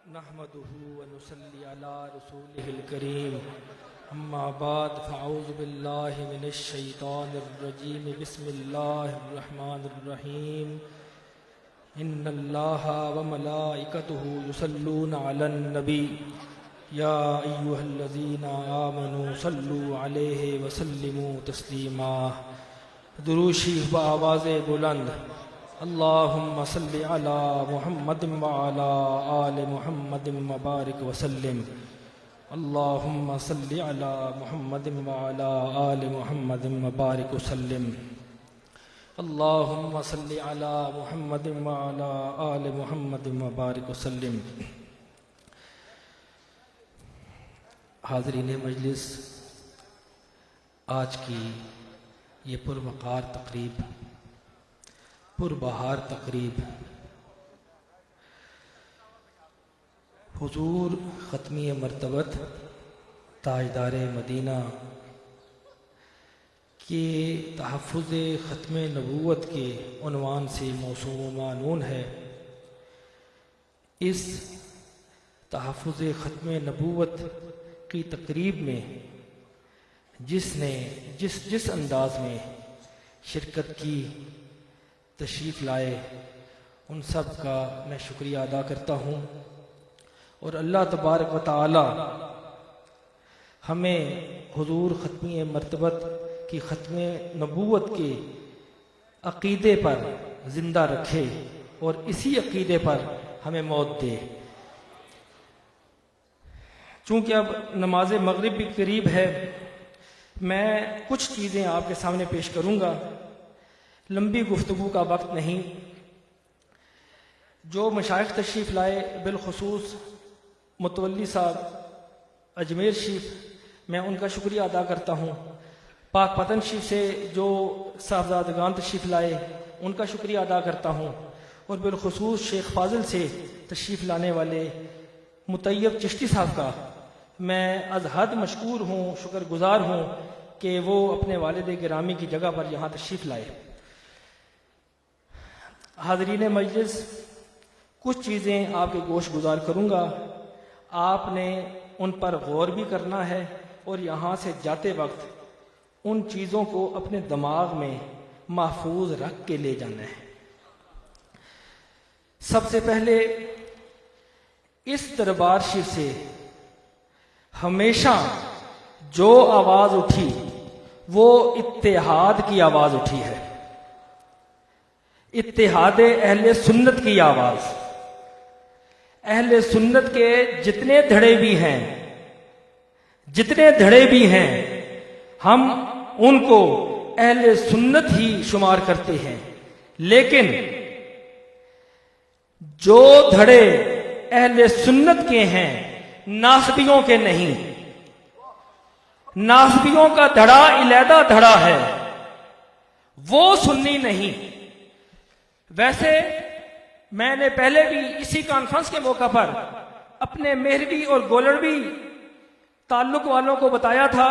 नहमदुहु व नुसल्ली अला रसूलिहिल करीम अम्मा बाद फ़अऊज़ु बिल्लाहि मिनश शैतानिर रजीम बिस्मिल्लाहिर रहमानिर रहीम इन्नल्लाहा व मलाइकतुहु युसल्लूना अलन नबी या अय्युहल्लज़ीना आमनू सल्लू अलैहि व सल्लिमू तस्लीमा। दुरूद शरीफ व आवाज़ बुलंद अल्लाहुम्मा सल्लि अला मुहम्मदिन व अला आलि मुहम्मदिन व बारिक व सल्लिम। अल्लाहुम्मा सल्लि अला मुहम्मदिन व अला आलि मुहम्मदिन व बारिक व सल्लिम। अल्लाहुम्मा सल्लि अला मुहम्मदिन व अला आलि मुहम्मदिन व बारिक व सल्लिम। हाज़रीन मजलिस, आज की ये पुरवक़ार तकरीब, पुरबहार तकरीब हुजूर ख़त्मी मरतबत ताजदार मदीना के तहफ़्फ़ुज़ ख़त्म नबूवत के उन्वान से मौसूम मानून है। इस तहफ़्फ़ुज़ ख़त्म नबूवत की तकरीब में जिसने जिस अंदाज में शिरकत की, तशरीफ़ लाए, उन सब का मैं शुक्रिया अदा करता हूँ। और अल्लाह तबारक व तआला हमें हुजूर ख़त्मी मरतबत की ख़त्म नबूवत के अक़ीदे पर ज़िंदा रखे और इसी अक़ीदे पर हमें मौत दे। चूँकि अब नमाज मग़रिब भी करीब है, मैं कुछ चीज़ें आपके सामने पेश करूँगा, लंबी गुफ्तगू का वक्त नहीं। जो मशाइख तशरीफ़ लाए, बिलखुसूस मुतवल्ली साहब अजमेर शरीफ, मैं उनका शुक्रिया अदा करता हूँ। पाकपतन शरीफ से जो साहबजादगान तशरीफ़ लाए, उनका शुक्रिया अदा करता हूँ। और बिलखुसूस शेख फाजिल से तशरीफ़ लाने वाले मुतैयब चिश्ती साहब का मैं अज़ हद मशकूर हूँ, शुक्रगुज़ार हूँ कि वो अपने वालिद गिरामी की जगह पर यहाँ तशरीफ़ लाए। हाज़रीन मजलिस, कुछ चीज़ें आपके गोश गुजार करूँगा, आपने उन पर गौर भी करना है और यहाँ से जाते वक्त उन चीज़ों को अपने दिमाग में महफूज रख के ले जाना है। सबसे पहले, इस दरबार शरीफ से हमेशा जो आवाज़ उठी वो इत्तेहाद की आवाज़ उठी है, इत्तेहाद अहले सुन्नत की आवाज़। अहले सुन्नत के जितने धड़े भी हैं, हम उनको अहले सुन्नत ही शुमार करते हैं। लेकिन जो धड़े अहले सुन्नत के हैं, नासबियों के नहीं। नासबियों का धड़ा इलेदा धड़ा है, वो सुन्नी नहीं। वैसे मैंने पहले भी इसी कॉन्फ्रेंस के मौका पर अपने मेहरवी और गोलड़वी ताल्लुक वालों को बताया था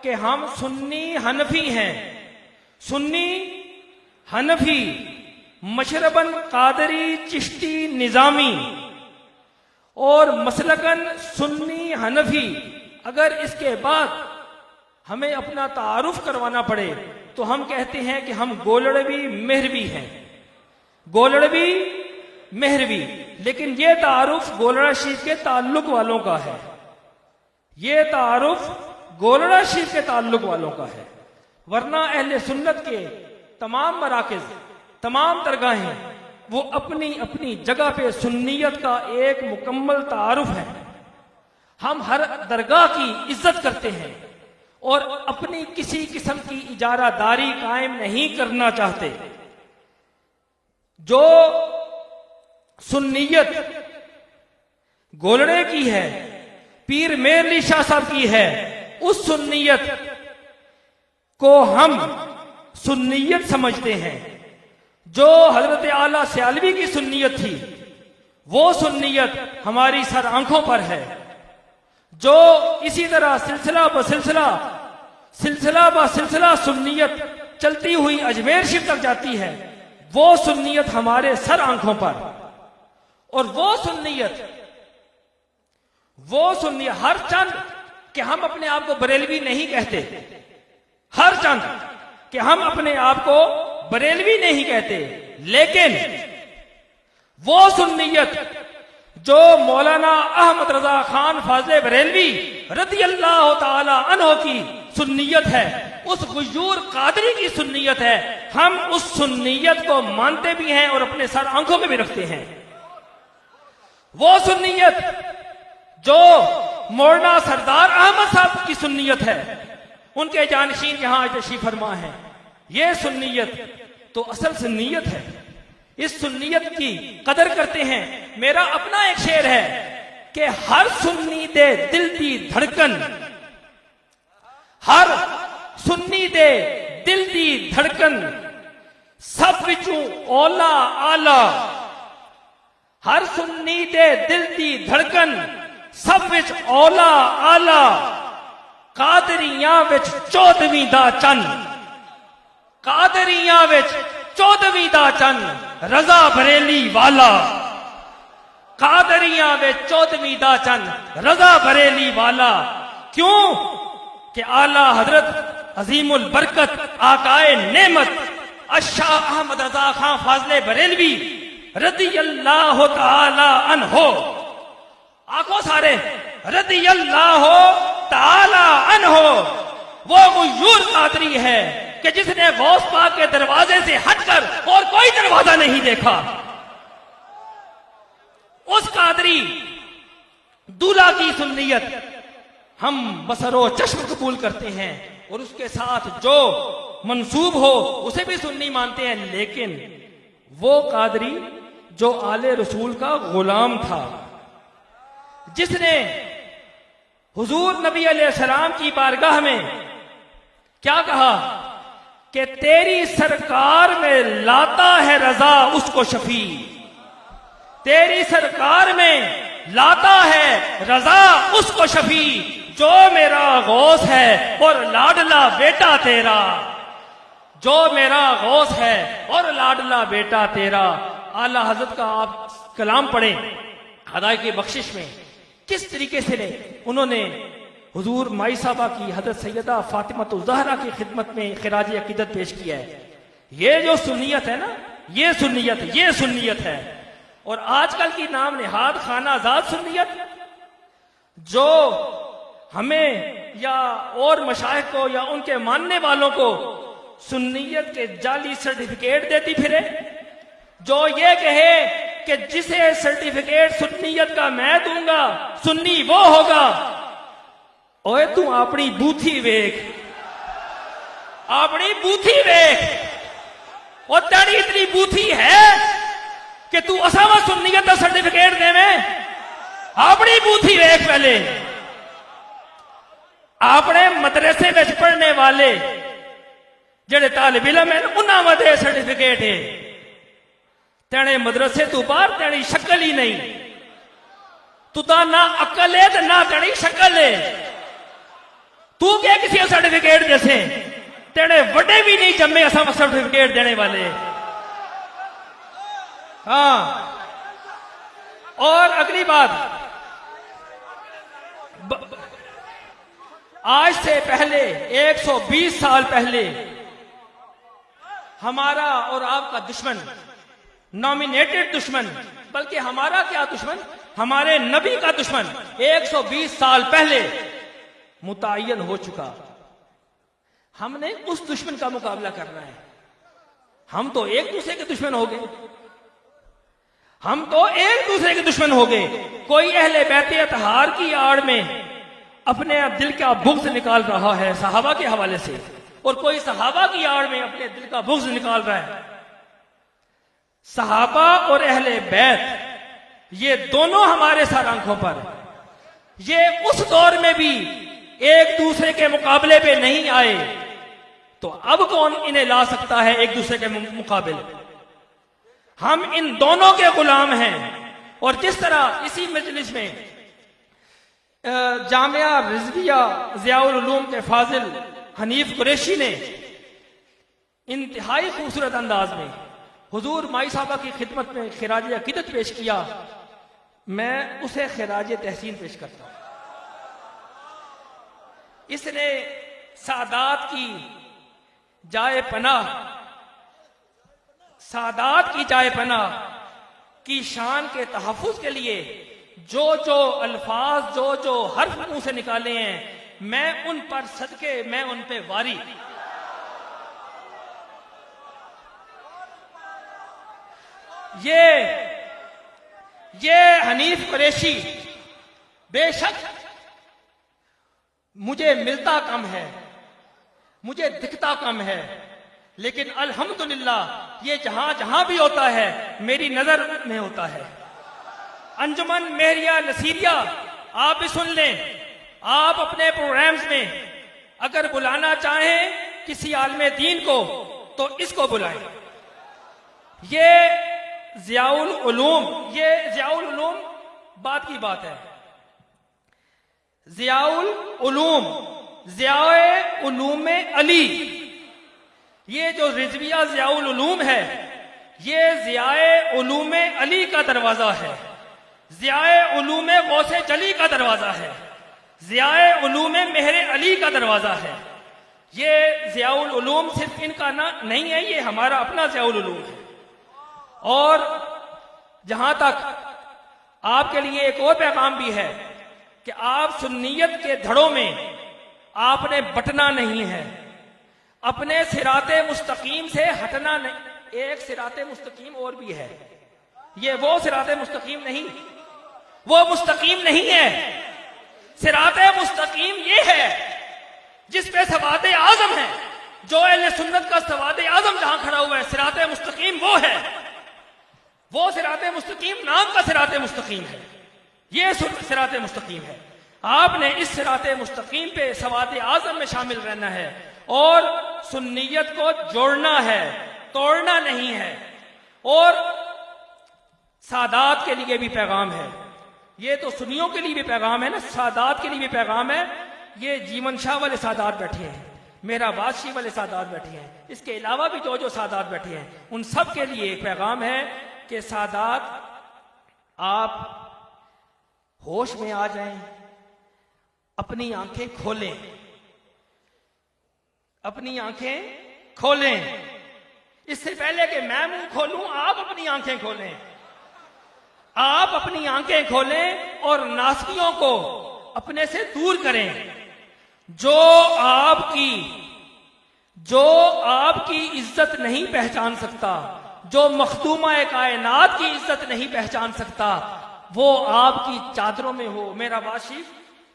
कि हम सुन्नी हनफी हैं। सुन्नी हनफी, मशरबन कादरी चिश्ती निजामी और मसलकन सुन्नी हनफी। अगर इसके बाद हमें अपना तारुफ करवाना पड़े तो हम कहते हैं कि हम गोलड़वी मेहरवी हैं, गोलड़वी मेहरवी। लेकिन यह तारुफ गोलड़ा शरीफ के ताल्लुक वालों का है, यह तारुफ गोलड़ा शरीफ के ताल्लुक वालों का है। वरना अहले सुन्नत के तमाम मराकिज, तमाम दरगाहें, वो अपनी अपनी जगह पे सुन्नियत का एक मुकम्मल तारुफ है। हम हर दरगाह की इज्जत करते हैं और अपनी किसी किस्म की इजारादारी कायम नहीं करना चाहते। जो सुन्नियत गोलड़े की है, पीर मेर अली शाह साहब की है, उस सुन्नियत को हम सुन्नियत समझते हैं। जो हजरत आला सियालवी की सुन्नियत थी, वो सुन्नियत हमारी सर आंखों पर है। जो इसी तरह सिलसिला ब सिलसिला सुन्नियत चलती हुई अजमेर शरीफ तक जाती है, वो सुन्नियत हमारे सर आंखों पर। और वो सुन्नियत वो सुन्नी हर चंद कि हम अपने आप को बरेलवी नहीं कहते, हर चंद कि हम अपने आप को बरेलवी नहीं कहते, लेकिन वो सुन्नियत जो मौलाना अहमद रजा खान फाजले बरेलवी रदी अल्लाह ताला अन्हो की सुन्नियत है, उस गुयूर कादरी की सुन्नियत है, हम उस सुन्नियत को मानते भी हैं और अपने सर आंखों में भी रखते हैं। वो सुन्नियत जो मौलाना सरदार अहमद साहब की सुन्नियत है, उनके जानशीन यहां तशरीफ फरमा है, ये सुन्नियत तो असल सुन्नियत है। इस सुन्नियत की कदर करते हैं। मेरा अपना एक शेर है कि हर सुन्नी दे दिल दी धड़कन, हर सुन्नी दे दिल दी धड़कन, सब विचों ओला आला, हर सुन्नी दे दिल दी धड़कन, सब विच ओला आला, कादरियां विच 14वीं दा चन, कादरियां विच 14वीं दा चन, रजा बरेली वाला, कादरियां विच 14वीं दा चन, रजा बरेली वाला। क्यों कि आला हजरत अजीमुल बरकत आकाए नेमत अशाह अहमद रजा खान फाजले बरेलवी रदी अल्लाह ताला अन्हो, आंखों सारे रदी अल्लाह ताला अन्हो, वो गुयूर कादरी है कि जिसने गौस पाक के दरवाजे से हटकर और कोई दरवाजा नहीं देखा। उस कादरी दूल्हा की सुन्नियत हम बसरो चश्म कबूल करते हैं और उसके साथ जो मंसूब हो उसे भी सुन्नी मानते हैं, लेकिन वो कादरी जो आले रसूल का गुलाम था, जिसने हुजूर नबी अलैहिस्सलाम की बारगाह में क्या कहा कि तेरी सरकार में लाता है रजा उसको शफी, तेरी सरकार में लाता है रजा उसको शफी, जो मेरा गौस है और लाडला बेटा तेरा, जो मेरा गौस है और लाडला बेटा तेरा। आला हजरत का आप कलाम पढ़ें खुदा की बख्शिश में, किस तरीके से उन्होंने हुजूर माई साहबा की हजरत सैयदा फातिमतुल ज़हरा की खिदमत में खिराज अकीदत पेश किया है। ये जो सुन्नियत है ना, ये सुन्नियत है। और आजकल की नाम निहाद खाना आजाद सुन्नियत, जो हमें या और मशाइख को या उनके मानने वालों को सुन्नियत के जाली सर्टिफिकेट देती फिरे, जो ये कहे कि जिसे सर्टिफिकेट सुन्नियत का मैं दूंगा सुन्नी वो होगा। ओए तू अपनी बूथी वेख, अपनी बूथी वेख, और तेरी इतनी बूथी है कि तू असावा सुन्नियत का सर्टिफिकेट देवे। अपनी बूथी वेख पहले। अपने मदरसे में पढ़ने वाले जेड़े तालिब इल्म है उन्हां वदे सर्टिफिकेट है, तेने मदरसे तू बाहर तेरी शक्ल ही नहीं, तू तो ना अकल है ना तेरी शक्ल है। तू क्या किसी को सर्टिफिकेट जैसे तेरे वड्डे भी नहीं जम्मे असा सर्टिफिकेट देने वाले। हाँ, और अगली बात, आज से पहले 120 साल पहले हमारा और आपका दुश्मन, नॉमिनेटेड दुश्मन, बल्कि हमारा क्या दुश्मन, हमारे नबी का दुश्मन 120 साल पहले मुतय्यन हो चुका। हमने उस दुश्मन का मुकाबला करना है। हम तो एक दूसरे के दुश्मन हो गए, हम तो एक दूसरे के दुश्मन हो गए। कोई अहले बैत अतहार की आड़ में अपने दिल का बुग़्ज़ निकाल रहा है सहाबा के हवाले से, और कोई सहाबा की आड़ में अपने दिल का बुग़्ज़ निकाल रहा है। सहाबा और अहले बैत ये दोनों हमारे सर आंखों पर, ये उस दौर में भी एक दूसरे के मुकाबले पे नहीं आए, तो अब कौन इन्हें ला सकता है एक दूसरे के मुकाबले। हम इन दोनों के गुलाम हैं। और जिस तरह इसी मजलिस में जामिया रिजविया ज़ियाउल उलूम के फाजिल हनीफ कुरैशी ने इंतहाई खूबसूरत अंदाज में हुजूर माई साहबा की खिदमत में खिराज अकीदत पेश किया, मैं उसे खिराज तहसीन पेश करता हूं। इसने सादात की जाए पनाह, सादात की जाए पनाह की शान के तहफ़्फ़ुज़ के लिए जो जो अल्फाज, जो जो हर्फ मुंह से निकाले हैं, मैं उन पर सदके, मैं उन पे वारी। ये हनीफ कुरैशी बेशक मुझे मिलता कम है, मुझे दिखता कम है, लेकिन अल्हम्दुलिल्लाह ये जहां जहां भी होता है मेरी नजर में होता है। अंजुमन मेहरिया नसीरिया आप भी सुन लें, आप अपने प्रोग्राम्स में अगर बुलाना चाहें किसी आलमे दीन को तो इसको बुलाएं। ये ज़ियाउल उलूम, ये ज़ियाउल उलूम बात की बात है। ज़ियाउल उलूम, ज़ियाए उलूम अली, ये जो रिजविया ज़ियाउल उलूम है, ये ज़ियाए उलूम अली का दरवाजा है, ज़ियाए उलूम गौसे जली का दरवाजा है, ज़ियाए उलूम मेहर अली का दरवाजा है। ये ज़ियाउल उलूम सिर्फ इनका ना नहीं है, ये हमारा अपना ज़ियाउल उलूम है। और जहां तक आपके लिए एक और पैगाम भी है कि आप सुन्नियत के धड़ों में आपने बटना नहीं है, अपने सिराते मुस्तकीम से हटना नहीं। एक सिराते मुस्तकीम और भी है, ये वो सिराते मुस्तकीम नहीं, वो मुस्तकीम नहीं है। सिराते मुस्तकीम ये है जिस पे सवादे आजम है, जो अहले सुन्नत का सवादे आजम जहां खड़ा हुआ है, सिराते मुस्तकीम वो है। वो सिराते मुस्तकीम नाम का सिराते मुस्तकीम है, ये सिराते मुस्तकीम है। आपने इस सिराते मुस्तकीम पे सवादे आजम में शामिल रहना है और सुन्नियत को जोड़ना है, तोड़ना नहीं है। और सादात के लिए भी पैगाम है, ये तो सुन्नियों के लिए भी पैगाम है ना, सादात के लिए भी पैगाम है। ये जीवन शाह वाले सादात बैठे हैं, मेरा बादशाह वाले सादात बैठे हैं, इसके अलावा भी जो जो सादात बैठे हैं, उन सब के लिए एक पैगाम है कि सादात आप होश में आ जाएं, अपनी आंखें खोलें, अपनी आंखें खोलें। इससे पहले कि मैं मुंह खोलूं, आप अपनी आंखें खोलें, आप अपनी आंखें खोलें और नास्तियों को अपने से दूर करें। जो आपकी इज्जत नहीं पहचान सकता, जो मखदूमा कायनात की इज्जत नहीं पहचान सकता, वो आपकी चादरों में हो, मेरा वाशिफ,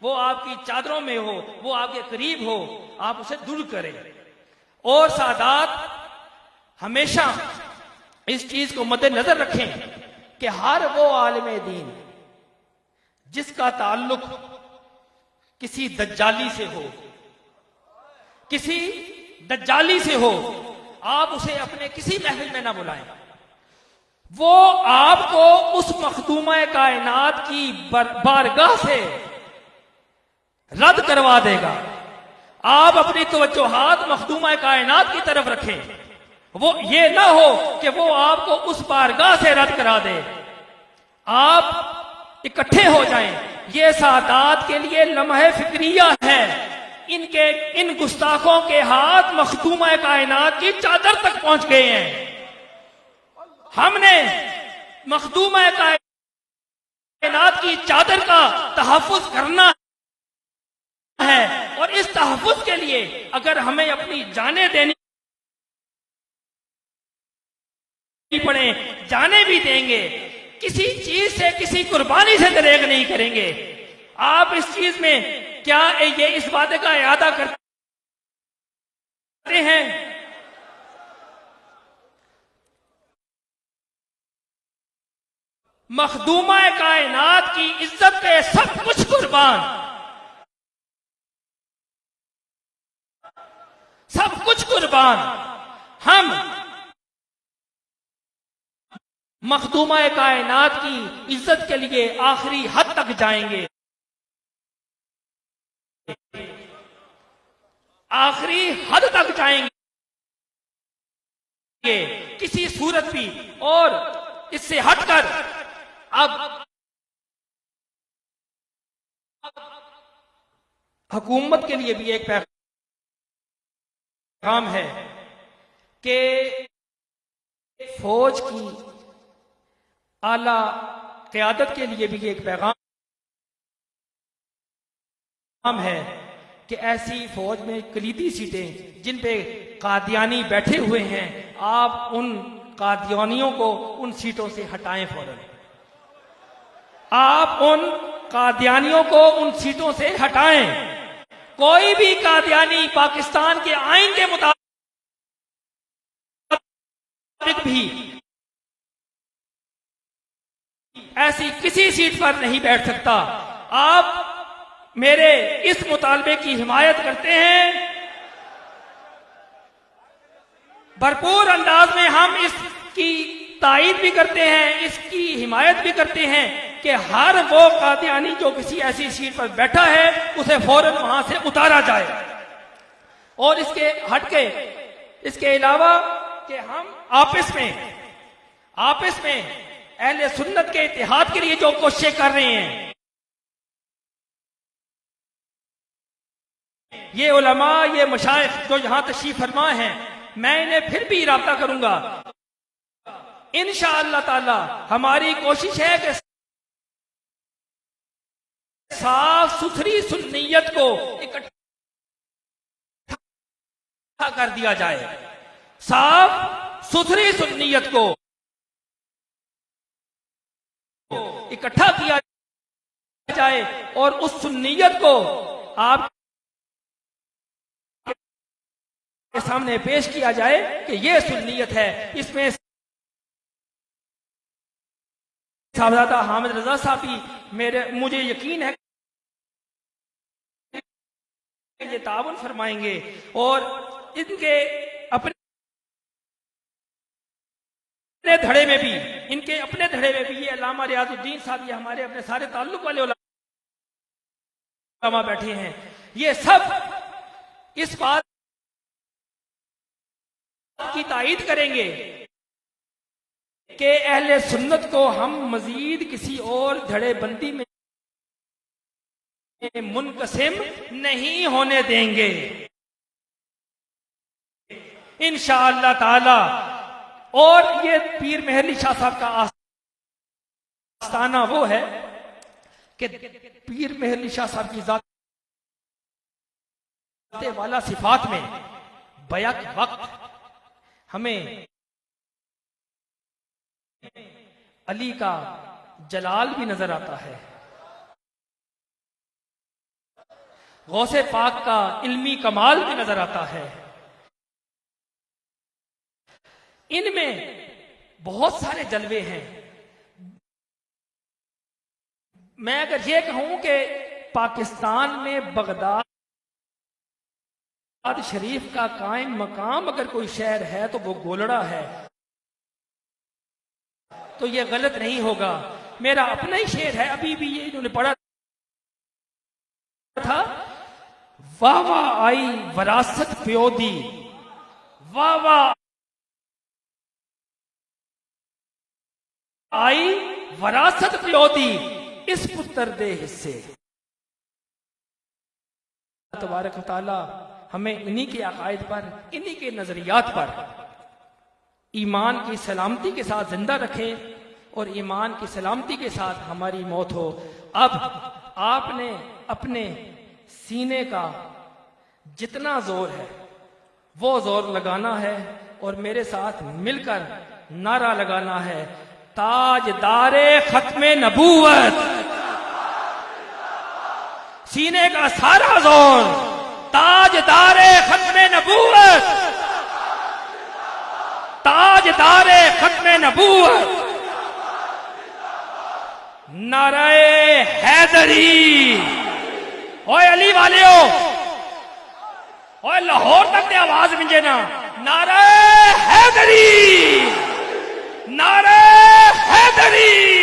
वो आपकी चादरों में हो, वो आपके करीब हो, आप उसे दूर करें। और सादात हमेशा इस चीज को मद्देनजर रखें कि हर वो आलिम दीन जिसका ताल्लुक किसी दज्जाली से हो, किसी दज्जाली से हो, आप उसे अपने किसी महफिल में ना बुलाएं। वो आपको उस मखदूमा कायनात की बारगाह से रद्द करवा देगा। आप अपनी तवज्जोहात मखदूमा कायनात की तरफ रखें, वो ये ना हो कि वो आपको उस बारगाह से रद्द करा दे। आप इकट्ठे हो जाएं। ये सादात के लिए लम्हे फिक्रिया है। इनके इन गुस्ताखों के हाथ मखदूमा कायनात की चादर तक पहुंच गए हैं। हमने मखदूमा कायनात की चादर का तहफ़्फ़ुज़ करना है और इस तहफ़्फ़ुज़ के लिए अगर हमें अपनी जानें देनी पड़े, जाने भी देंगे, किसी चीज से, किसी कुर्बानी से दरेग नहीं करेंगे। आप इस चीज में क्या ये इस वादे का इरादा करते हैं? मखदूमा कायनात की इज्जत पे सब कुछ कुर्बान, सब कुछ कुर्बान। हम मखदूमा कायनात की इज्जत के लिए आखिरी हद तक जाएंगे, आखिरी हद तक जाएंगे किसी सूरत भी। और इससे हटकर अब हुकूमत के लिए भी एक पैगाम है कि फौज की आला क़यादत के लिए भी एक पैगाम है कि ऐसी फौज में कलीदी सीटें जिन पे कादियानी बैठे हुए हैं, आप उन कादियानियों को उन सीटों से हटाएं फौरन। आप उन कादियानियों को उन सीटों से हटाएं। कोई भी कादियानी पाकिस्तान के आईन के मुताबिक भी ऐसी किसी सीट पर नहीं बैठ सकता। आप मेरे इस मुतालबे की हिमायत करते हैं। भरपूर अंदाज में हम इसकी तायीद भी करते हैं, इसकी हिमायत भी करते हैं कि हर वो कादियानी जो किसी ऐसी सीट पर बैठा है उसे फौरन वहां से उतारा जाए। और इसके हटके, इसके अलावा कि हम आपस में अहले सुन्नत के इत्तेहाद के लिए जो कोशिशें कर रहे हैं, ये उलमा, ये मशाइख जो यहां तशरीफ फरमा हैं, मैं इन्हें फिर भी राब्ता करूंगा। इंशाअल्लाह ताला हमारी कोशिश है कि साफ सुथरी सुन्नियत को इकट्ठा कर दिया जाए। साफ सुथरी सुन्नियत को इकट्ठा किया जाए और उस सुन्नियत को आप के सामने पेश किया जाए कि ये सुन्नियत है। इसमें साहबजादा हामिद रजा साहब भी मुझे यकीन है ये ताउन फरमाएंगे और इनके अपने धड़े में भी, इनके अपने धड़े में भी ये अल्लामा रियाजुद्दीन साहब, ये हमारे अपने सारे ताल्लुक वाले उलमा बैठे हैं, ये सब इस बात की तायीद करेंगे कि अहले सुन्नत को हम मजीद किसी और धड़ेबंदी में मुनकसिम नहीं होने देंगे इंशाअल्लाह ताला। और ये पीर मेहरली शाह साहब का आस्थाना वो है कि पीर मेहरली शाह साहब की जात वाला सिफात में बैक वक्त हमें अली का जलाल भी नजर आता है, गौसे पाक का इल्मी कमाल भी नजर आता है। इनमें बहुत सारे जलवे हैं। मैं अगर ये कहूं कि पाकिस्तान में बगदाद शरीफ का कायम मकाम अगर कोई शहर है तो वो गोलड़ा है, तो ये गलत नहीं होगा। मेरा अपना ही शेर है, अभी भी ये इन्होंने पढ़ा था, वाह वाह आई वरासत प्योदी, वाह वाह आई वरासत प्योदी, इस पुत्र दे हिस्से। तबारक तआला हमें इन्हीं के अकायद पर, इन्हीं के नजरियात पर ईमान की सलामती के साथ जिंदा रखे और ईमान की सलामती के साथ हमारी मौत हो। अब आपने अपने सीने का जितना जोर है वो जोर लगाना है और मेरे साथ मिलकर नारा लगाना है, ताजदारे खत्मे नबूवत। सीने का सारा जोर, ताजदारे खत्मे नबूवत, ताजदारे खत्मे नबूवत, नारे हैदरी। ओए अली वालियो, ओए लाहौर तक ते आवाज मिंजे ना, नारे हैदरी, नारे हैदरी।